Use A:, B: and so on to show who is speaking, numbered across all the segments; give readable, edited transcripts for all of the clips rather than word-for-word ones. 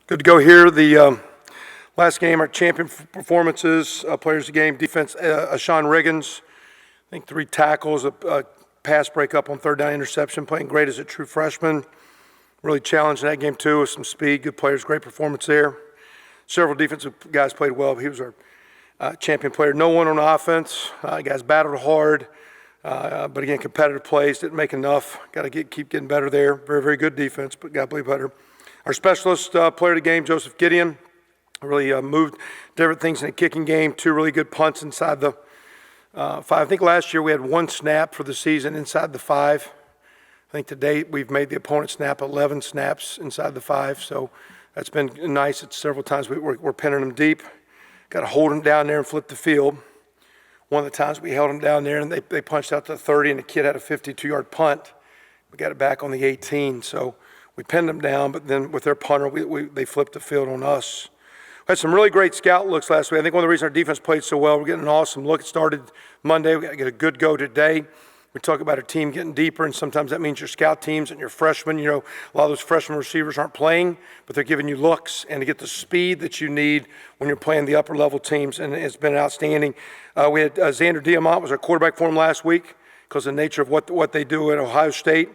A: Good to go here. The last game, our champion performances, players of the game, defense, Sean Riggins, I think 3 tackles, a pass breakup on third down interception, playing great as a true freshman. Really challenged in that game too with some speed, good players, great performance there. Several defensive guys played well, but he was our champion player. No one on offense. Guys battled hard, but again, competitive plays, didn't make enough. Got to keep getting better there. Very, very good defense, but got to play better. Our specialist player of the game, Joseph Gideon, really moved different things in the kicking game. 2 really good punts inside the 5. I think last year we had 1 snap for the season inside the 5. I think to date we've made the opponent snap 11 snaps inside the 5, so that's been nice. It's several times we're pinning them deep. Got to hold them down there and flip the field. One of the times we held them down there and they punched out to 30 and the kid had a 52-yard punt. We got it back on the 18, so we pinned them down, but then with their punter, they flipped the field on us. We had some really great scout looks last week. I think one of the reasons our defense played so well, we're getting an awesome look. It started Monday. We got to get a good go today. We talk about our team getting deeper, and sometimes that means your scout teams and your freshmen. You know, a lot of those freshman receivers aren't playing, but they're giving you looks and to get the speed that you need when you're playing the upper-level teams, and it's been outstanding. We had Xander Diamont was our quarterback for him last week because of the nature of what they do at Ohio State.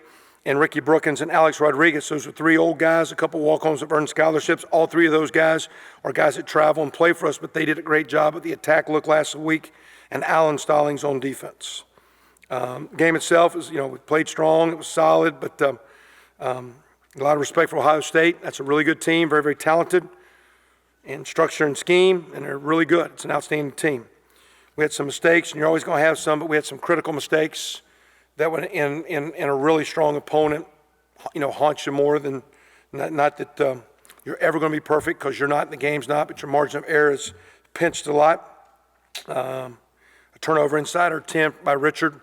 A: And Ricky Brookins and Alex Rodriguez. Those are 3 old guys, a couple walk-ons that earned scholarships. All 3 of those guys are guys that travel and play for us, but they did a great job at the attack look last week, and Alan Stallings on defense. Game itself is, we played strong. It was solid, but a lot of respect for Ohio State. That's a really good team, very, very talented in structure and scheme, and they're really good. It's an outstanding team. We had some mistakes, and you're always going to have some, but we had some critical mistakes that would, in a really strong opponent, haunt you more than, not that you're ever going to be perfect, because you're not, the game's not, but your margin of error is pinched a lot. A turnover inside our 10 by Richard,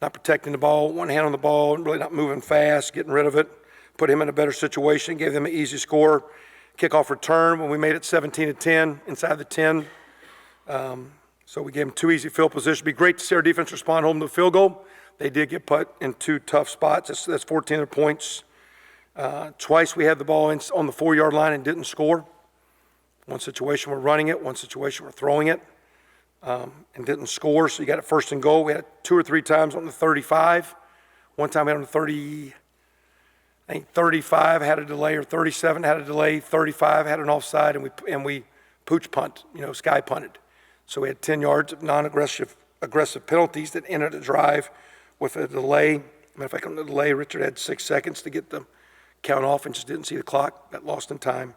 A: not protecting the ball, one hand on the ball, really not moving fast, getting rid of it, put him in a better situation, gave them an easy score. Kickoff return when we made it 17-10 inside the 10. So we gave them 2 easy field positions. It'd be great to see our defense respond home to the field goal. They did get put in 2 tough spots. That's 14 other points. Twice we had the ball on the 4-yard line and didn't score. One situation we're running it, one situation we're throwing it, and didn't score. So you got it 1st and goal. We had it 2 or 3 times on the 35. One time we had on the 30, I think 35 had a delay, or 37 had a delay. 35 had an offside, and we pooch punt, sky punted. So we had 10 yards of non-aggressive penalties that ended the drive with a delay. Matter of fact, on the delay, Richard had 6 seconds to get the count off and just didn't see the clock. Got lost in time.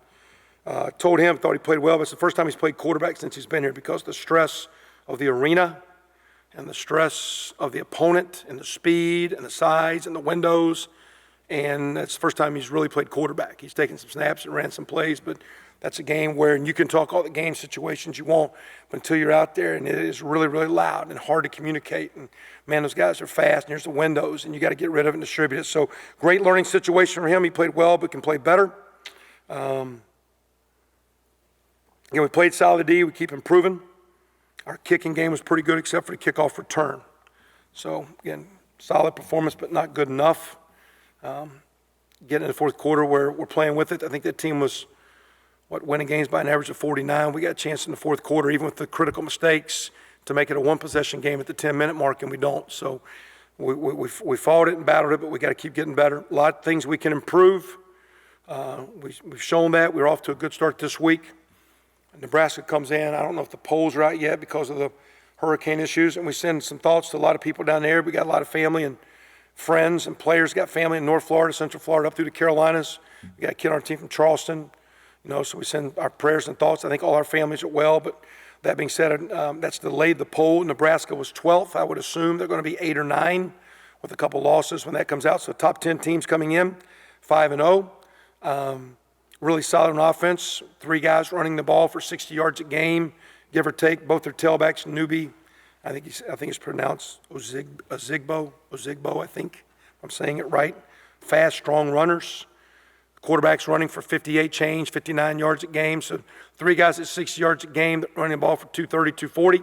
A: Thought he played well, but it's the first time he's played quarterback since he's been here, because the stress of the arena and the stress of the opponent and the speed and the size and the windows, and that's the first time he's really played quarterback. He's taken some snaps and ran some plays, but that's a game where, and you can talk all the game situations you want, but until you're out there, and it is really, really loud and hard to communicate. And man, those guys are fast, and here's the windows, and you got to get rid of it and distribute it. So great learning situation for him. He played well, but can play better. Again, we played solid D. We keep improving. Our kicking game was pretty good, except for the kickoff return. So again, solid performance, but not good enough. Getting in the 4th quarter where we're playing with it. I think that team was winning games by an average of 49. We got a chance in the 4th quarter, even with the critical mistakes, to make it a 1-possession game at the 10-minute mark, and we don't. So we fought it and battled it, but we got to keep getting better. A lot of things we can improve. We've shown that. We're off to a good start this week. Nebraska comes in. I don't know if the polls are out yet because of the hurricane issues, and we send some thoughts to a lot of people down there. We got a lot of family and friends and players. Got family in North Florida, Central Florida, up through the Carolinas. We got a kid on our team from Charleston. So we send our prayers and thoughts. I think all our families are well, but that being said, that's delayed the poll. Nebraska was 12th. I would assume they're going to be 8 or 9 with a couple losses when that comes out. So top 10 teams coming in, 5-0. Really solid on offense. 3 guys running the ball for 60 yards a game, give or take. Both their tailbacks, newbie. I think it's pronounced Ozigbo, I think, if I'm saying it right. Fast, strong runners. Quarterback's running for 58 change, 59 yards a game. So 3 guys at 60 yards a game running the ball for 230, 240.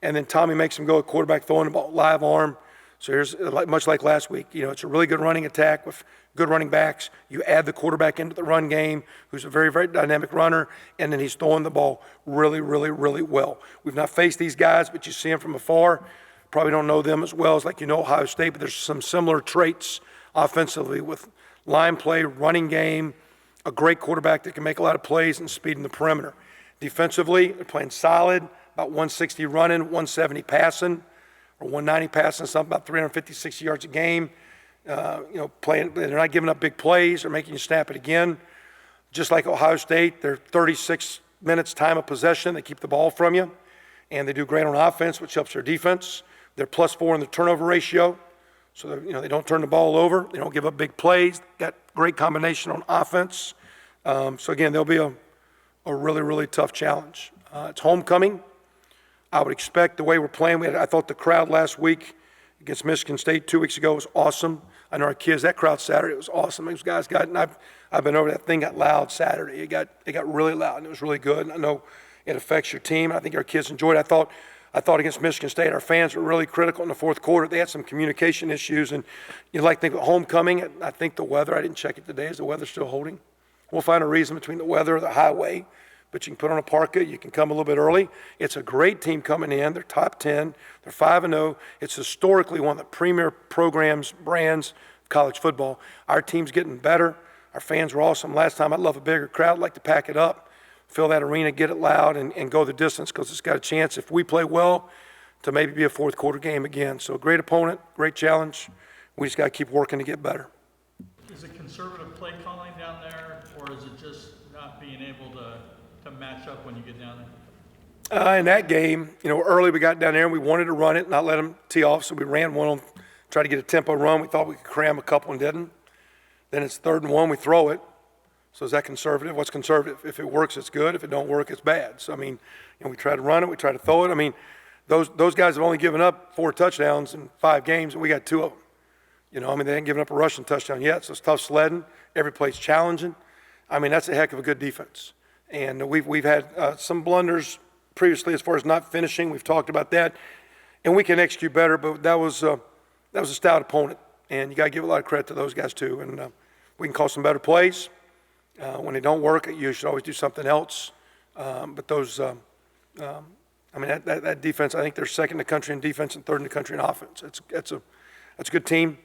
A: And then Tommy makes him go at quarterback, throwing the ball live arm. So here's, much like last week, it's a really good running attack with good running backs. You add the quarterback into the run game, who's a very, very dynamic runner, and then he's throwing the ball really, really, really well. We've not faced these guys, but you see them from afar. Probably don't know them as well as like you know Ohio State, but there's some similar traits offensively with line play, running game, a great quarterback that can make a lot of plays, and speed in the perimeter. Defensively, they're playing solid, about 160 running, 170 passing, or 190 passing, something about 350, 60 yards a game. Playing, they're not giving up big plays or making you snap it again. Just like Ohio State, they're 36 minutes time of possession. They keep the ball from you, and they do great on offense, which helps their defense. They're +4 in the turnover ratio, so they don't turn the ball over. They don't give up big plays. Got great combination on offense. So again, they'll be a really, really tough challenge. It's homecoming. I would expect the way we're playing. I thought the crowd last week against Michigan State 2 weeks ago was awesome. I know our kids, that crowd Saturday, it was awesome. Those guys and I've been over, that thing got loud Saturday. It got really loud, and it was really good. And I know it affects your team. I think our kids enjoyed it. I thought against Michigan State, our fans were really critical in the fourth quarter. They had some communication issues, and you'd like to think of homecoming. I think the weather, I didn't check it today. Is the weather still holding? We'll find a reason between the weather or the highway, but you can put on a parka. You can come a little bit early. It's a great team coming in. They're top 10. They're 5-0. It's historically one of the premier programs, brands of college football. Our team's getting better. Our fans were awesome last time. I'd love a bigger crowd. I'd like to pack it up, fill that arena, get it loud, and go the distance, because it's got a chance, if we play well, to maybe be a fourth quarter game again. So a great opponent, great challenge. We just got to keep working to get better.
B: Is it conservative play calling down there, or is it just not being able to match up when you get down there?
A: In that game, early we got down there and we wanted to run it, not let them tee off, so we ran one on, tried to get a tempo run. We thought we could cram a couple and didn't. Then it's 3rd and 1, we throw it. So is that conservative? What's conservative? If it works, it's good. If it don't work, it's bad. So, we try to run it, we try to throw it. Those guys have only given up 4 touchdowns in 5 games, and we got 2 of them. They haven't given up a rushing touchdown yet, so it's tough sledding. Every play's challenging. That's a heck of a good defense. And we've had some blunders previously as far as not finishing. We've talked about that, and we can execute better. But that was a stout opponent, and you got to give a lot of credit to those guys too. And we can call some better plays. When they don't work, you should always do something else. But those, that defense, I think they're 2nd in the country in defense and 3rd in the country in offense. That's a good team.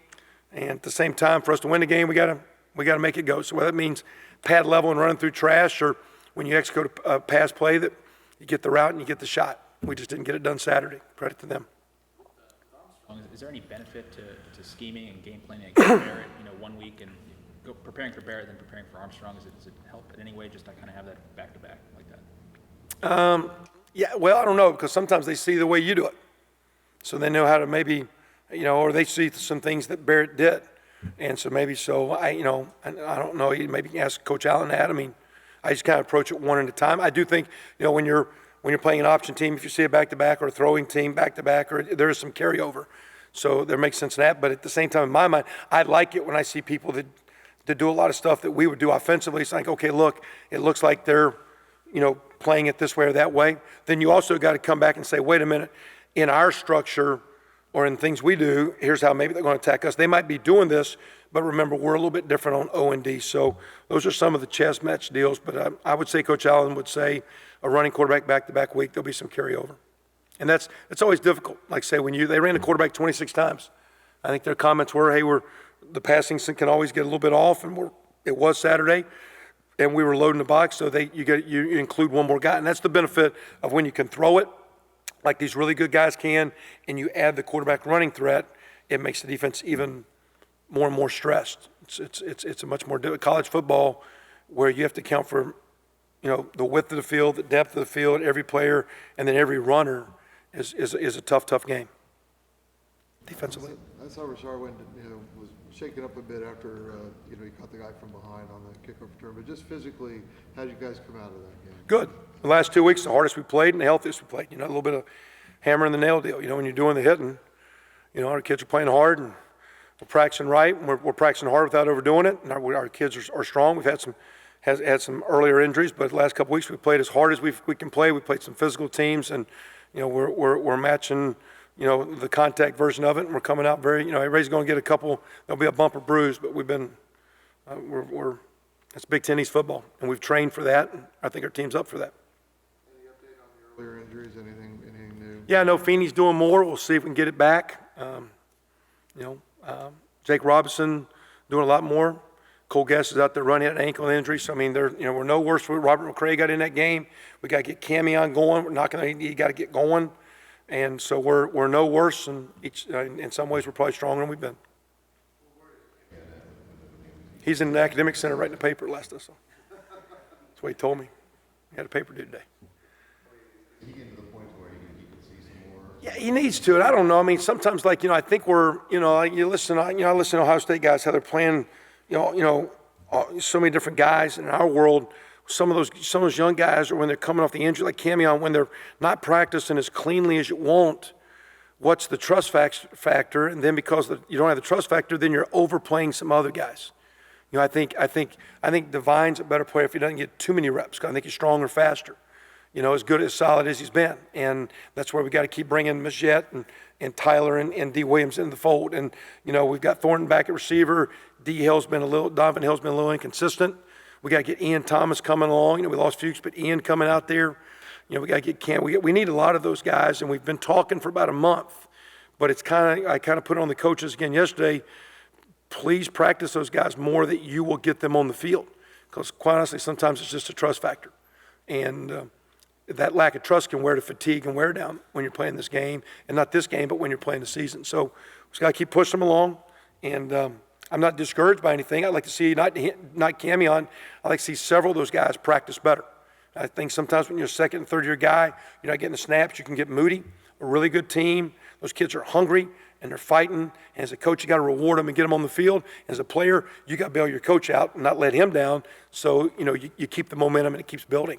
A: And at the same time, for us to win the game, we got to make it go. So whether that means pad level and running through trash, or when you execute a pass play that you get the route and you get the shot. We just didn't get it done Saturday. Credit to them.
C: Is there any benefit to scheming and game planning against Barrett, 1 week and preparing for Barrett then preparing for Armstrong? Does it help in any way just to kind of have that back-to-back like that?
A: Yeah, well, I don't know, because sometimes they see the way you do it. So they know how to maybe, or they see some things that Barrett did. And so I don't know, maybe you can ask Coach Allen that. I just kind of approach it one at a time. I do think, when you're playing an option team, if you see a back-to-back or a throwing team back-to-back, or there is some carryover. So there makes sense in that. But at the same time, in my mind, I like it when I see people that do a lot of stuff that we would do offensively. It's like, okay, look, it looks like they're, playing it this way or that way. Then you also got to come back and say, wait a minute, in our structure or in things we do, here's how maybe they're going to attack us. They might be doing this, but remember, we're a little bit different on O&D. So those are some of the chess match deals. But I would say Coach Allen would say a running quarterback back-to-back week, there'll be some carryover. And that's always difficult. Like say they ran the quarterback 26 times. I think their comments were, hey, the passing can always get a little bit off, and it was Saturday, and we were loading the box, so you include one more guy. And that's the benefit of when you can throw it, like these really good guys can, and you add the quarterback running threat, it makes the defense even more and more stressed. It's a much more difficult college football where you have to account for, the width of the field, the depth of the field, every player, and then every runner is a tough game defensively.
D: I saw Rashard went, was shaken up a bit after, he caught the guy from behind on the kickoff return. But just physically, how did you guys come out of that game?
A: Good. The last 2 weeks, the hardest we played and the healthiest we played. A little bit of hammer and the nail deal. When you're doing the hitting, our kids are playing hard and we're practicing right. And we're practicing hard without overdoing it. And our kids are strong. We've had some earlier injuries, but the last couple weeks we played as hard as we can play. We played some physical teams, and we're matching the contact version of it, and we're coming out very, everybody's going to get a couple. There'll be a bump or bruise, but we've been It's Big Ten East football, and we've trained for that, and I think our team's up for that.
D: Any update on the earlier injuries, anything new?
A: Yeah, I know Feeney's doing more. We'll see if we can get it back. Jake Robinson doing a lot more. Cole Guest is out there running at an ankle injury. So, I mean, we're no worse. Robert McCray got in that game. We got to get Camion going. We're not going to, you got to get going. And so we're no worse. And in some ways, we're probably stronger than we've been. He's in the academic center writing a paper last I saw. That's what he told me. He had a paper due today.
D: Is he getting to the point where he can see some more?
A: Yeah, he needs to. And I don't know. I mean, sometimes, like, I think we're, I listen to Ohio State guys, how they're playing, so many different guys in our world. Some of those young guys, or when they're coming off the injury, like Camion, when they're not practicing as cleanly as you want, what's the trust factor? And then because you don't have the trust factor, then you're overplaying some other guys. I think Divine's a better player if he doesn't get too many reps. I think he's stronger, faster. As good, as solid as he's been. And that's where we got to keep bringing Majette and Tyler and D. Williams into the fold. And, we've got Thornton back at receiver. Donovan Hill's been a little inconsistent. We got to get Ian Thomas coming along. We lost Fuchs, but Ian coming out there. We got to get Cam. We need a lot of those guys, and we've been talking for about a month. But I kind of put it on the coaches again yesterday. Please practice those guys more that you will get them on the field. Because quite honestly, sometimes it's just a trust factor. And that lack of trust can wear to fatigue and wear down when you're playing this game. And not this game, but when you're playing the season. So we just got to keep pushing them along. And I'm not discouraged by anything. I'd like to see, not Camion, I'd like to see several of those guys practice better. I think sometimes when you're a second and third year guy, you're not getting the snaps, you can get moody. A really good team, those kids are hungry and they're fighting. And as a coach, you got to reward them and get them on the field. As a player, you got to bail your coach out and not let him down. So, you keep the momentum and it keeps building.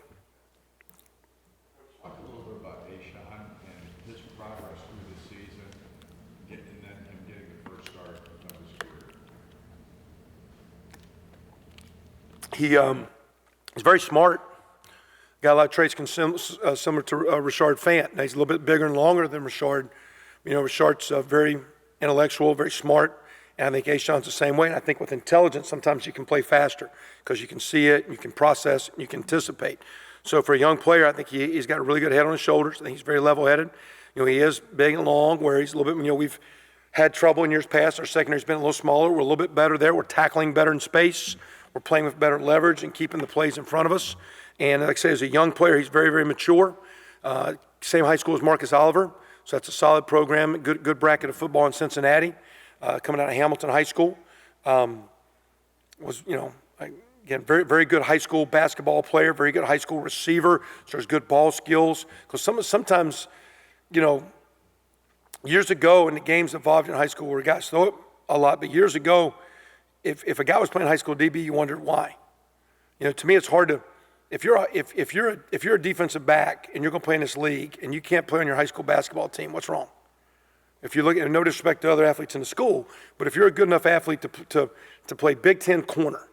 E: Talk a little bit about Ashawn and his progress through the season, and then him getting the first start of his career.
A: He's very smart. Got a lot of traits similar to Richard Fant. Now, he's a little bit bigger and longer than Richard. Richard's very intellectual, very smart, and I think Ashawn's the same way. And I think with intelligence, sometimes you can play faster because you can see it, you can process it, you can anticipate. So for a young player, I think he's got a really good head on his shoulders. I think he's very level-headed. He is big and long, where he's a little bit, we've had trouble in years past. Our secondary's been a little smaller. We're a little bit better there. We're tackling better in space. We're playing with better leverage and keeping the plays in front of us. And like I say, as a young player, he's very, very mature. Same high school as Marcus Oliver. So that's a solid program, good bracket of football in Cincinnati, coming out of Hamilton High School. Again, very, very good high school basketball player, very good high school receiver, so there's good ball skills. Because sometimes, years ago in the games involved in high school where guys throw it a lot, but years ago, if a guy was playing high school DB, you wondered why. To me, it's hard to. If you're a defensive back and you're going to play in this league and you can't play on your high school basketball team, what's wrong? If you look at, no disrespect to other athletes in the school, but if you're a good enough athlete to play Big Ten corner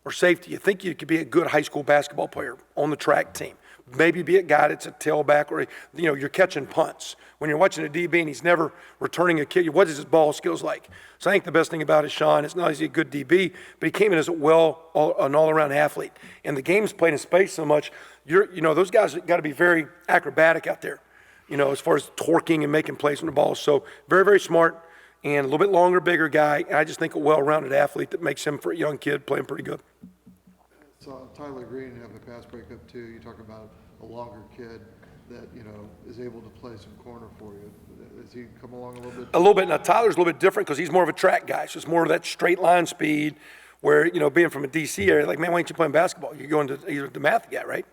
A: or safety, you think you could be a good high school basketball player on the track team. Maybe be a guy that's a tailback, or you're catching punts. When you're watching a DB and he's never returning a kick, what is his ball skills like? So I think the best thing about it, Sean, is not only is he a good DB, but he came in as an all-around athlete. And the game's played in space so much, those guys got to be very acrobatic out there, as far as torquing and making plays on the ball. So very, very smart and a little bit longer, bigger guy. And I just think a well-rounded athlete that makes him, for a young kid, playing pretty good.
D: So Tyler Green having a pass breakup too. You talk about a longer kid that is able to play some corner for you. Has he come along a little bit?
A: A little bit. Now Tyler's a little bit different because he's more of a track guy. So it's more of that straight line speed. Where being from a DC area, like, man, why ain't you playing basketball? You're going to either DeMatha guy, right?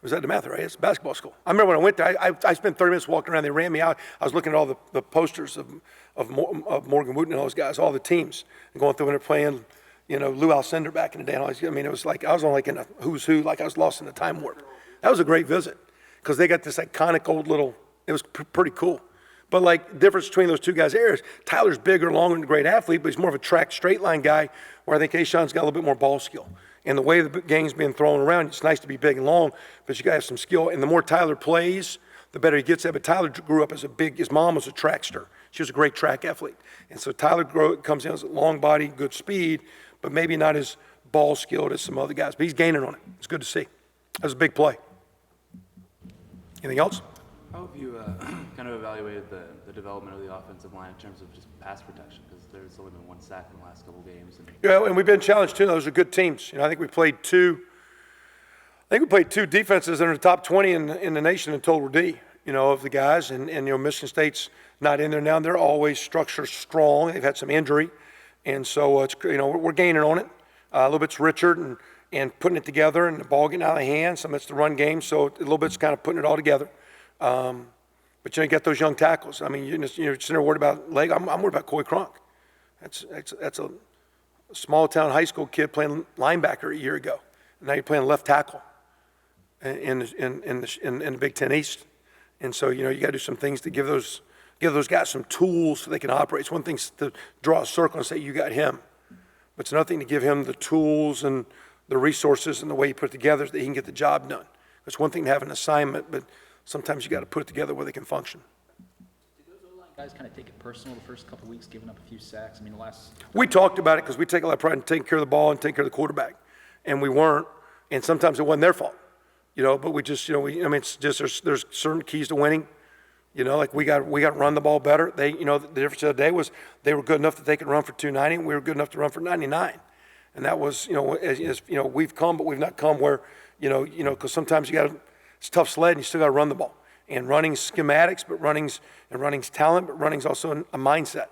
A: Was that DeMatha, right? It's basketball school. I remember when I went there, I spent 30 minutes walking around. They ran me out. I was looking at all the posters of Morgan Wooten and those guys, all the teams, and going through when they're playing. Lou Alcindor back in the day. It was like I was on like in a who's who, like I was lost in a time warp. That was a great visit because they got this iconic old little. It was pretty cool. But like the difference between those two guys' areas, Tyler's bigger, longer, and a great athlete, but he's more of a track, straight line guy. Where I think Ashawn's got a little bit more ball skill. And the way the game's being thrown around, it's nice to be big and long, but you got to have some skill. And the more Tyler plays, the better he gets at. But Tyler grew up his mom was a trackster. She was a great track athlete. And so Tyler comes in as a long body, good speed. but maybe not as ball skilled as some other guys. But he's gaining on it. It's good to see. That was a big play. Anything else?
F: How have you kind of evaluated the development of the offensive line in terms of just pass protection? Because there's only been one sack in the last couple games. And
A: Yeah, and we've been challenged too. Those are good teams. I think we played two defenses that are in the top 20 in the nation in total D, of the guys. And Michigan State's not in there now. They're always structure strong. They've had some injury. And so, it's we're gaining on it. A little bit's Richard and putting it together and the ball getting out of hand. Some of it's the run game. So a little bit's kind of putting it all together. But you got those young tackles. I mean, you're sitting there worried about leg. I'm worried about Coy Cronk. That's a small town high school kid playing linebacker a year ago. And now you're playing left tackle in the Big Ten East. And so, you got to do some things to give those guys some tools so they can operate. It's one thing to draw a circle and say, you got him. But it's another thing to give him the tools and the resources and the way you put it together so that he can get the job done. It's one thing to have an assignment, but sometimes you got to put it together where they can function.
C: Did those O-line guys kind of take it personal the first couple of weeks, giving up a few sacks? I mean,
A: We talked about it because we take a lot of pride in taking care of the ball and taking care of the quarterback. And we weren't, and sometimes it wasn't their fault. But we just, it's just there's certain keys to winning. Like we got to run the ball better. The difference of the day was they were good enough that they could run for 290, and we were good enough to run for 99. And that was, we've come, but we've not come where, because sometimes it's tough sled and you still got to run the ball. And running's schematics, but running's talent, but running's also a mindset.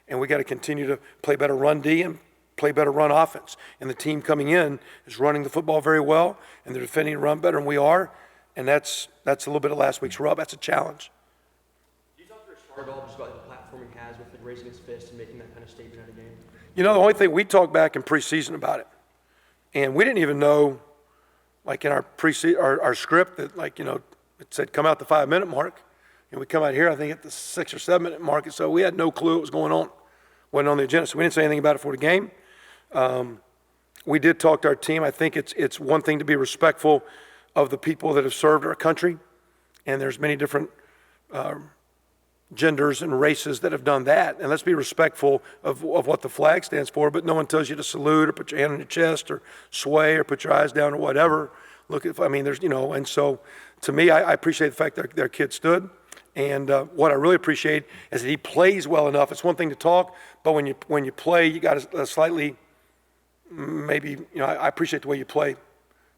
A: And we got to continue to play better run D and play better run offense. And the team coming in is running the football very well, and they're defending the run better than we are. And that's a little bit of last week's rub. That's a challenge.
G: Do you talk to Rashard at all just about the platform he has with raising his fist and making that kind of statement at a game?
A: The only thing we talked back in preseason about it, and we didn't even know, like in our our script that it said come out the 5-minute mark, and we come out here I think at the 6 or 7 minute mark, and so we had no clue what was going on. Wasn't on the agenda, so we didn't say anything about it for the game. We did talk to our team. I think it's one thing to be respectful of the people that have served our country, and there's many different genders and races that have done that. And let's be respectful of what the flag stands for, but no one tells you to salute or put your hand on your chest or sway or put your eyes down or whatever. There's, and so to me, I appreciate the fact that their kid stood. And what I really appreciate is that he plays well enough. It's one thing to talk, but when you play, you got a slightly, maybe, I appreciate the way you play.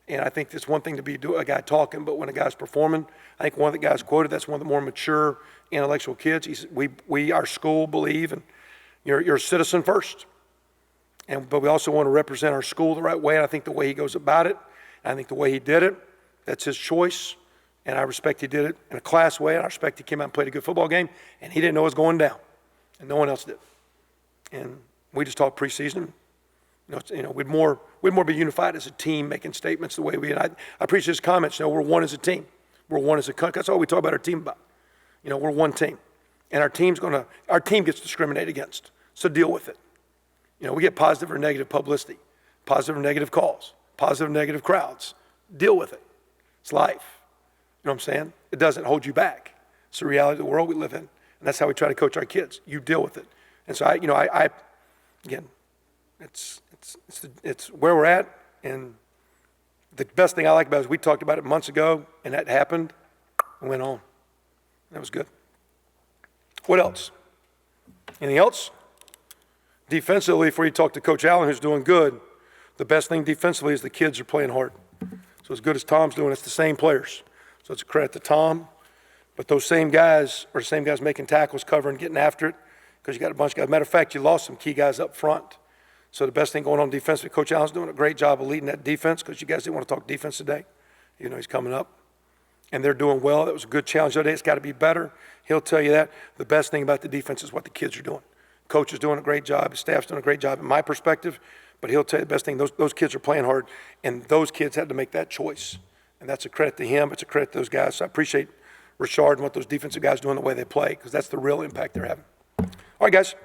A: And I think it's one thing to be a guy talking, but when a guy's performing, I think one of the guys quoted, that's one of the more mature intellectual kids. He said, we our school believe, and you're a citizen first. But we also want to represent our school the right way, and I think the way he goes about it, and I think the way he did it, that's his choice. And I respect he did it in a class way, and I respect he came out and played a good football game, and he didn't know it was going down, and no one else did. And we just talked preseason. We'd more be unified as a team, making statements the way we. And I appreciate his comments. We're one as a team. We're one as a country. That's all we talk about our team about. We're one team, and our team gets discriminated against. So deal with it. We get positive or negative publicity, positive or negative calls, positive or negative crowds. Deal with it. It's life. You know what I'm saying? It doesn't hold you back. It's the reality of the world we live in, and that's how we try to coach our kids. You deal with it. And so again, it's where we're at, and the best thing I like about it is we talked about it months ago, and that happened and went on. That was good. What else? Anything else? Defensively, before you talk to Coach Allen, who's doing good, the best thing defensively is the kids are playing hard. So as good as Tom's doing, it's the same players. So it's a credit to Tom, but those same guys are the same guys making tackles, covering, getting after it, because you got a bunch of guys. Matter of fact, you lost some key guys up front. So the best thing going on defensively, Coach Allen's doing a great job of leading that defense, because you guys didn't want to talk defense today. He's coming up, and they're doing well. That was a good challenge today. It's got to be better. He'll tell you that. The best thing about the defense is what the kids are doing. Coach is doing a great job. His staff's doing a great job, in my perspective. But he'll tell you the best thing, those kids are playing hard, and those kids had to make that choice. And that's a credit to him. It's a credit to those guys. So I appreciate Rashard and what those defensive guys doing, the way they play, because that's the real impact they're having. All right, guys.